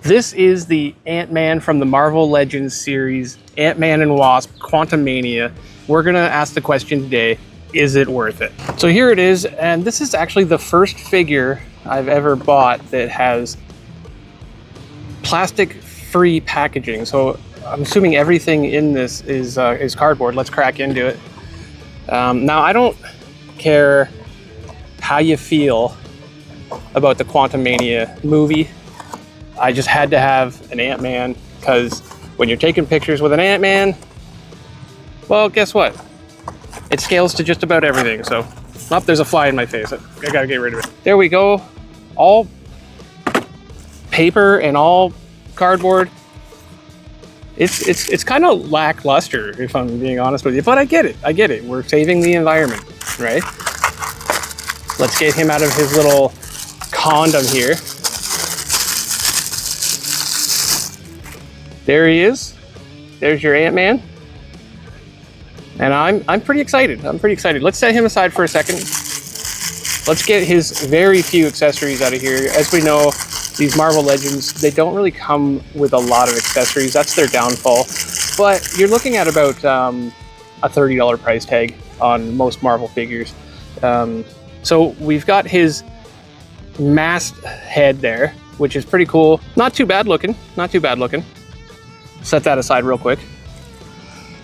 This is the Ant-Man from the Marvel Legends series, Ant-Man and Wasp, Quantumania. We're gonna ask the question today, is it worth it? So here it is, and this is actually the first figure I've ever bought that has plastic-free packaging. So I'm assuming everything in this is cardboard. Let's crack into it. Now, I don't care how you feel about the Quantumania movie. I just had to have an Ant-Man because when you're taking pictures with an Ant-Man, well, guess what? It scales to just about everything. So, oh, there's a fly in my face. I gotta get rid of it. There we go. All paper and all cardboard. It's kind of lackluster, if I'm being honest with you, but I get it. I get it. We're saving the environment, right? Let's get him out of his little condom here. There he is. There's your Ant-Man. And I'm pretty excited. I'm pretty excited. Let's set him aside for a second. Let's get his very few accessories out of here. As we know, these Marvel Legends, they don't really come with a lot of accessories. That's their downfall. But you're looking at about a $30 price tag on most Marvel figures. So we've got his masked head there, which is pretty cool. Not too bad looking. Not too bad looking. Set that aside real quick.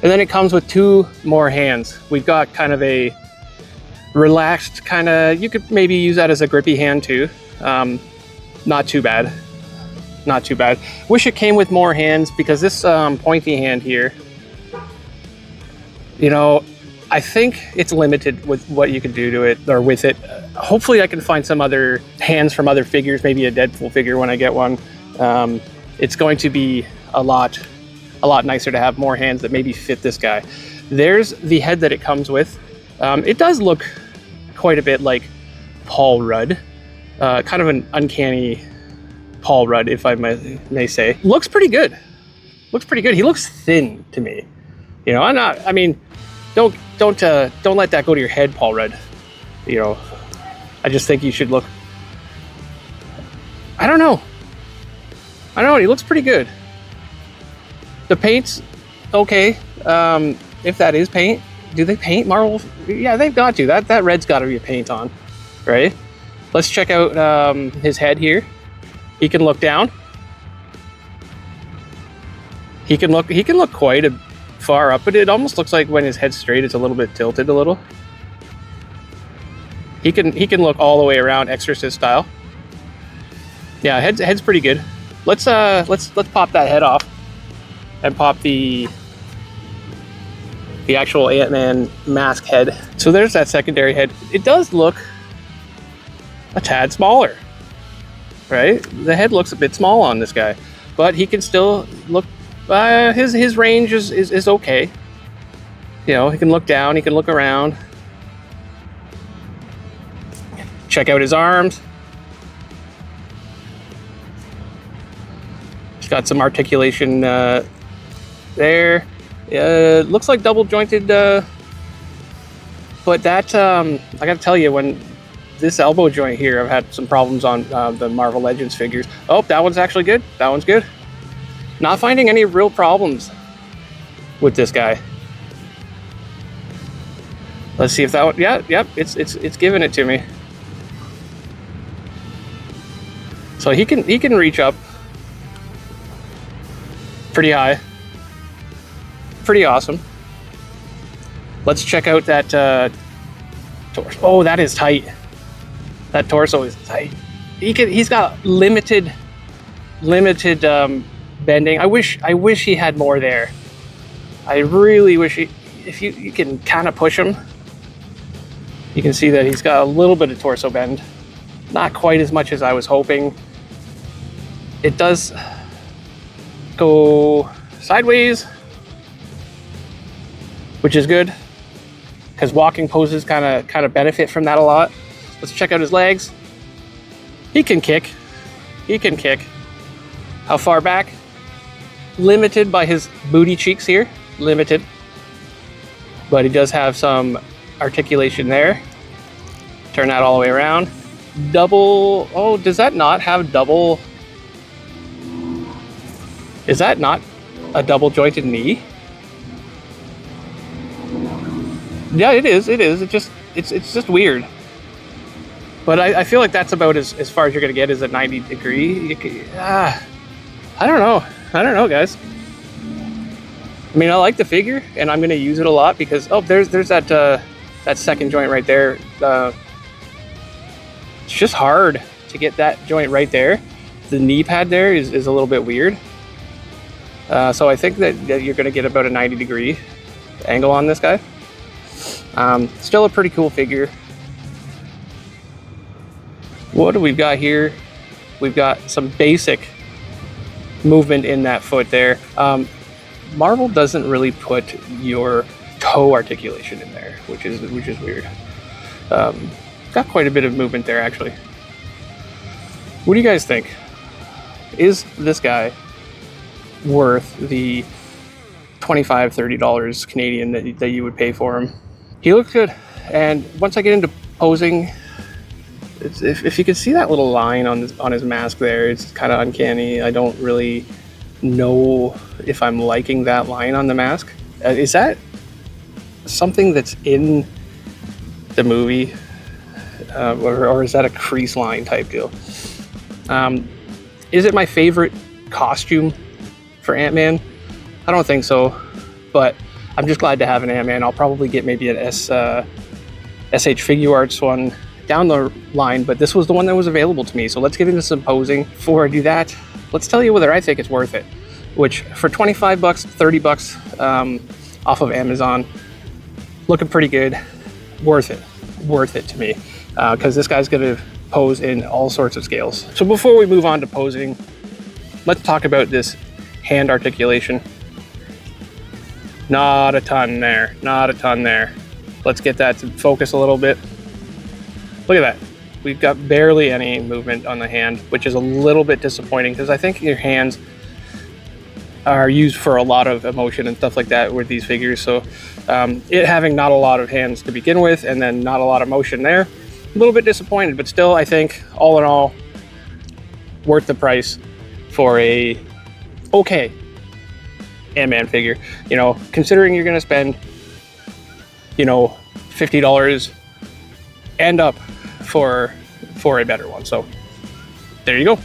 And then it comes with two more hands. We've got kind of a relaxed kind of, you could maybe use that as a grippy hand too. Not too bad. Not too bad. Wish it came with more hands because this pointy hand here, you know, I think it's limited with what you can do to it or with it. Hopefully I can find some other hands from other figures, maybe a Deadpool figure when I get one. It's going to be a lot nicer to have more hands that maybe fit this guy. There's the head that it comes with. It does look quite a bit like Paul Rudd. Kind of an uncanny Paul Rudd, if I may say. Looks pretty good. Looks pretty good. He looks thin to me. You know, I mean, don't let that go to your head, Paul Rudd. You know, I just think you should look. I don't know. He looks pretty good. The paint's okay. If that is paint, do they paint Marvel? Yeah, they've got to. That red's got to be a paint on, right? Let's check out his head here. He can look down. He can look quite a far up, but it almost looks like when his head's straight, it's a little bit tilted a little. He can look all the way around, Exorcist style. Yeah, head's pretty good. Let's pop that head off and pop the actual Ant-Man mask head. So there's that secondary head. It does look a tad smaller, right? The head looks a bit small on this guy, but he can still look, his range is okay. You know, he can look down, he can look around. Check out his arms. He's got some articulation there. Looks like double jointed, but that, I gotta tell you, when this elbow joint here, I've had some problems on the Marvel Legends figures. Oh, that one's actually good. That one's good. Not finding any real problems with this guy. Let's see if that one, yep, it's giving it to me. So he can reach up pretty high. Pretty awesome. Let's check out that torso. Oh, that is tight. That torso is tight. He's got limited bending. I wish he had more there. I really wish if you can kind of push him, you can see that he's got a little bit of torso bend. Not quite as much as I was hoping. It does go sideways, which is good because walking poses kind of benefit from that a lot. Let's check out his legs. He can kick. He can kick. How far back? Limited by his booty cheeks here. Limited. But he does have some articulation there. Turn that all the way around. Double, oh, does that not have double? Is that not a double jointed knee? Yeah, it is. It is. It's just weird. But I feel like that's about as far as you're gonna get is a 90 degree. I don't know. I don't know, guys. I mean, I like the figure, and I'm gonna use it a lot because there's that second joint right there. It's just hard to get that joint right there. The knee pad there is a little bit weird. So I think that you're gonna get about a 90 degree angle on this guy. Still a pretty cool figure. What do we got here? We've got some basic movement in that foot there. Marvel doesn't really put your toe articulation in there, which is weird. Got quite a bit of movement there, actually. What do you guys think? Is this guy worth the $25-30 Canadian that you would pay for him? He looks good, and once I get into posing, if you can see that little line on his mask there, it's kind of uncanny. I don't really know if I'm liking that line on the mask. Is that something that's in the movie, or is that a crease line type deal? Is it my favorite costume for Ant-Man? I don't think so, but I'm just glad to have an Ant-Man. I'll probably get maybe an SH Figure Arts one down the line, but this was the one that was available to me. So let's get into some posing. Before I do that, let's tell you whether I think it's worth it, which for 25 bucks, 30 bucks off of Amazon, looking pretty good. Worth it to me, because this guy's gonna pose in all sorts of scales. So before we move on to posing, let's talk about this hand articulation. Not a ton there, not a ton there. Let's get that to focus a little bit. Look at that. We've got barely any movement on the hand, which is a little bit disappointing because I think your hands are used for a lot of emotion and stuff like that with these figures. So it having not a lot of hands to begin with and then not a lot of motion there, a little bit disappointed, but still I think all in all, worth the price for a okay Ant-Man figure. You know, considering you're gonna spend, you know, $50 and up for a better one. So there you go.